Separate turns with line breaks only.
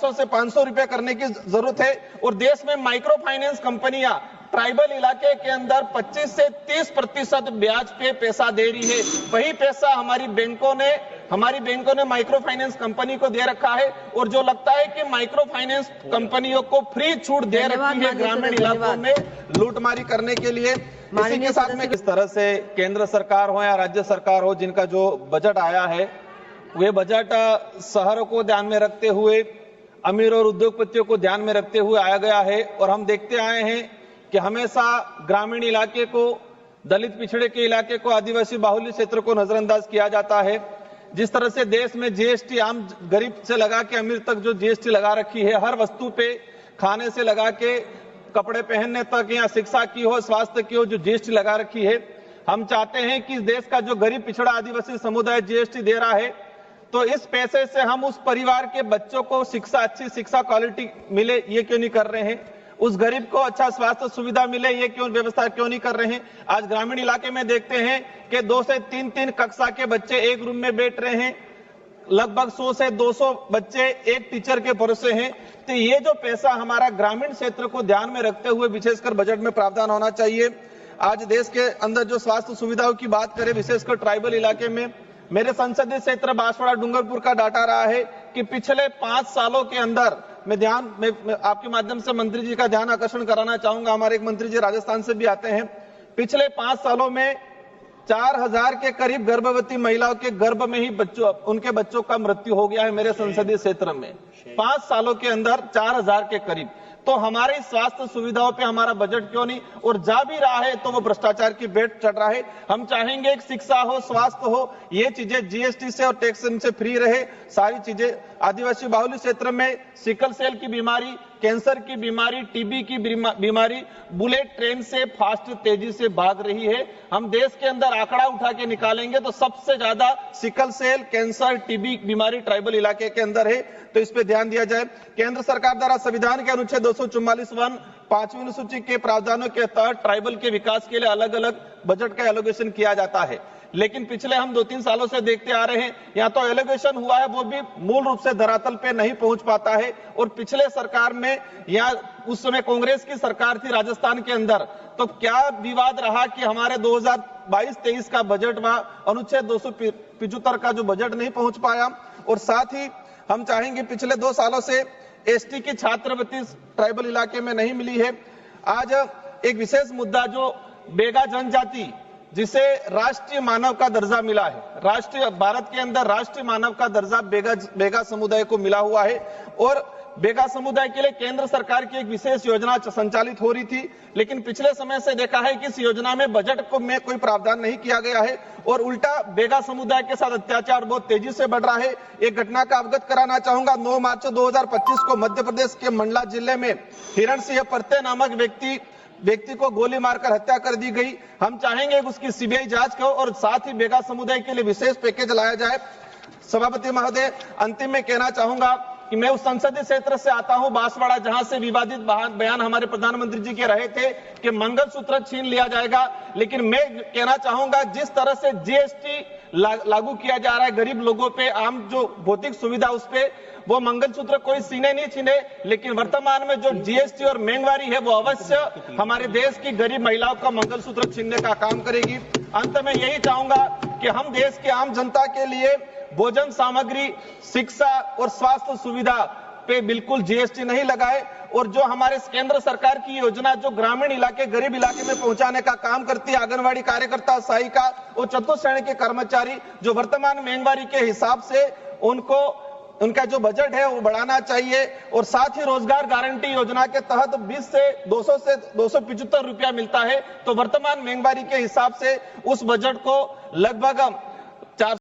से 500 रुपए करने की जरूरत है। और देश में माइक्रो फाइनेंस कंपनियां ट्राइबल इलाके के अंदर 25 से 30% ब्याज पे पैसा दे रही है। वही पैसा हमारी बैंकों ने माइक्रो फाइनेंस कंपनी को दे रखा है। और जो लगता है कि माइक्रो फाइनेंस कंपनियों को फ्री छूट दे रखी है ग्रामीण इलाकों में लूटमारी करने के लिए। इसी के साथ में इस तरह से केंद्र सरकार हो या राज्य सरकार हो, जिनका जो बजट आया है वे बजट शहरों को ध्यान में रखते हुए, अमीर और उद्योगपतियों को ध्यान में रखते हुए आया गया है। और हम देखते आए हैं कि हमेशा ग्रामीण इलाके को, दलित पिछड़े के इलाके को, आदिवासी बाहुल्य क्षेत्र को नजरअंदाज किया जाता है। जिस तरह से देश में जीएसटी आम गरीब से लगा के अमीर तक जो जीएसटी लगा रखी है, हर वस्तु पे, खाने से लगा के कपड़े पहनने तक या शिक्षा की हो, स्वास्थ्य की हो, जो जीएसटी लगा रखी है। हम चाहते हैं कि देश का जो गरीब पिछड़ा आदिवासी समुदाय जीएसटी दे रहा है, तो इस पैसे से हम उस परिवार के बच्चों को शिक्षा, अच्छी शिक्षा क्वालिटी मिले, ये क्यों नहीं कर रहे हैं? उस गरीब को अच्छा स्वास्थ्य सुविधा मिले, ये व्यवस्था क्यों नहीं कर रहे हैं? आज ग्रामीण इलाके में देखते हैं कि 2 से 3 कक्षा के बच्चे एक रूम में बैठ रहे हैं, लगभग 100 से 200 बच्चे एक टीचर के भरोसे हैं। तो ये जो पैसा हमारा ग्रामीण क्षेत्र को ध्यान में रखते हुए विशेषकर बजट में प्रावधान होना चाहिए। आज देश के अंदर जो स्वास्थ्य सुविधाओं की बात करें, विशेषकर ट्राइबल इलाके में, मेरे संसदीय क्षेत्र बांसवाड़ा डूंगरपुर का डाटा रहा है कि पिछले 5 सालों के अंदर, मैं आपके माध्यम से मंत्री जी का ध्यान आकर्षण कराना चाहूंगा, हमारे एक मंत्री जी राजस्थान से भी आते हैं। पिछले 5 सालों में 4000 के करीब गर्भवती महिलाओं के गर्भ में ही उनके बच्चों का मृत्यु हो गया है मेरे संसदीय क्षेत्र में। 5 सालों के अंदर 4000 के करीब। तो हमारी स्वास्थ्य सुविधाओं पे हमारा बजट क्यों नहीं? और जा भी रहा है तो वो भ्रष्टाचार की भेंट चढ़ रहा है। हम चाहेंगे कि शिक्षा हो, स्वास्थ्य हो, ये चीजें जीएसटी से और टैक्स से फ्री रहे। सारी चीजें आदिवासी बाहुल्य क्षेत्र में सिकल सेल की बीमारी, कैंसर की बीमारी, टीबी की बीमारी बुलेट ट्रेन से फास्ट तेजी से भाग रही है। हम देश के अंदर आंकड़ा उठा के निकालेंगे तो सबसे ज्यादा सिकल सेल, कैंसर, टीबी बीमारी ट्राइबल इलाके के अंदर है। तो इस पे ध्यान दिया जाए। केंद्र सरकार द्वारा संविधान के अनुच्छेद 244(1) 5वीं अनुसूची के प्रावधानों के तहत ट्राइबल के विकास के लिए अलग अलग बजट का एलोकेशन किया जाता है। लेकिन पिछले हम 2-3 सालों से देखते आ रहे हैं, या तो एलोकेशन हुआ है वो भी मूल रूप से धरातल पे नहीं पहुंच पाता है। और पिछले सरकार में, या उस समय कांग्रेस की सरकार थी राजस्थान के अंदर, तो क्या विवाद रहा कि हमारे 2022-23 का बजट व अनुच्छेद 275 का जो बजट नहीं पहुंच पाया। और साथ ही हम चाहेंगे, पिछले 2 सालों से एसटी की छात्रवृत्ति ट्राइबल इलाके में नहीं मिली है। आज एक विशेष मुद्दा, जो बेगा जनजाति, जिसे राष्ट्रीय मानव का दर्जा मिला है, भारत के अंदर राष्ट्रीय मानव का दर्जा बेगा समुदाय को मिला हुआ है। और बेगा समुदाय के लिए केंद्र सरकार की एक विशेष योजना संचालित हो रही थी, लेकिन पिछले समय से देखा है कि इस योजना में बजट में कोई प्रावधान नहीं किया गया है और उल्टा बेगा समुदाय के साथ अत्याचार बहुत तेजी से बढ़ रहा है। एक घटना का अवगत कराना चाहूंगा। 9 मार्च 2025 को मध्य प्रदेश के मंडला जिले में हिरण सिंह परते नामक व्यक्ति को गोली मारकर हत्या कर दी गई। हम चाहेंगे कि उसकी सीबीआई जांच हो और साथ ही बेगा समुदाय के लिए विशेष पैकेज लाया जाए। सभापति महोदय, अंतिम में कहना चाहूंगा कि मैं उस संसदीय क्षेत्र से आता हूं बांसवाड़ा, जहां से विवादित बयान हमारे प्रधानमंत्री जी के रहे थे कि मंगलसूत्र छीन लिया जाएगा। लेकिन मैं कहना चाहूंगा, जिस तरह से जीएसटी लागू किया जा रहा है गरीब लोगों पे, आम जो भौतिक सुविधा उस पे, वो मंगलसूत्र कोई सीने नहीं छीने, लेकिन वर्तमान में जो जीएसटी और महंगाई है वो अवश्य हमारे देश की गरीब महिलाओं का मंगलसूत्र छीनने का काम करेगी। अंत में यही चाहूंगा कि हम देश के आम जनता के लिए भोजन सामग्री, शिक्षा और स्वास्थ्य सुविधा पे बिल्कुल जीएसटी नहीं लगाए। और जो हमारे केंद्र सरकार की योजना जो ग्रामीण इलाके, गरीब इलाके में पहुंचाने का काम करती है, आंगनवाड़ी कार्यकर्ता, सहायिका और चतुर्थ श्रेणी के कर्मचारी, जो वर्तमान महंगाई के हिसाब से उनका जो बजट है वो बढ़ाना चाहिए। और साथ ही रोजगार गारंटी योजना के तहत 20 से 275 रुपया मिलता है, तो वर्तमान महंगाई के हिसाब से उस बजट को लगभग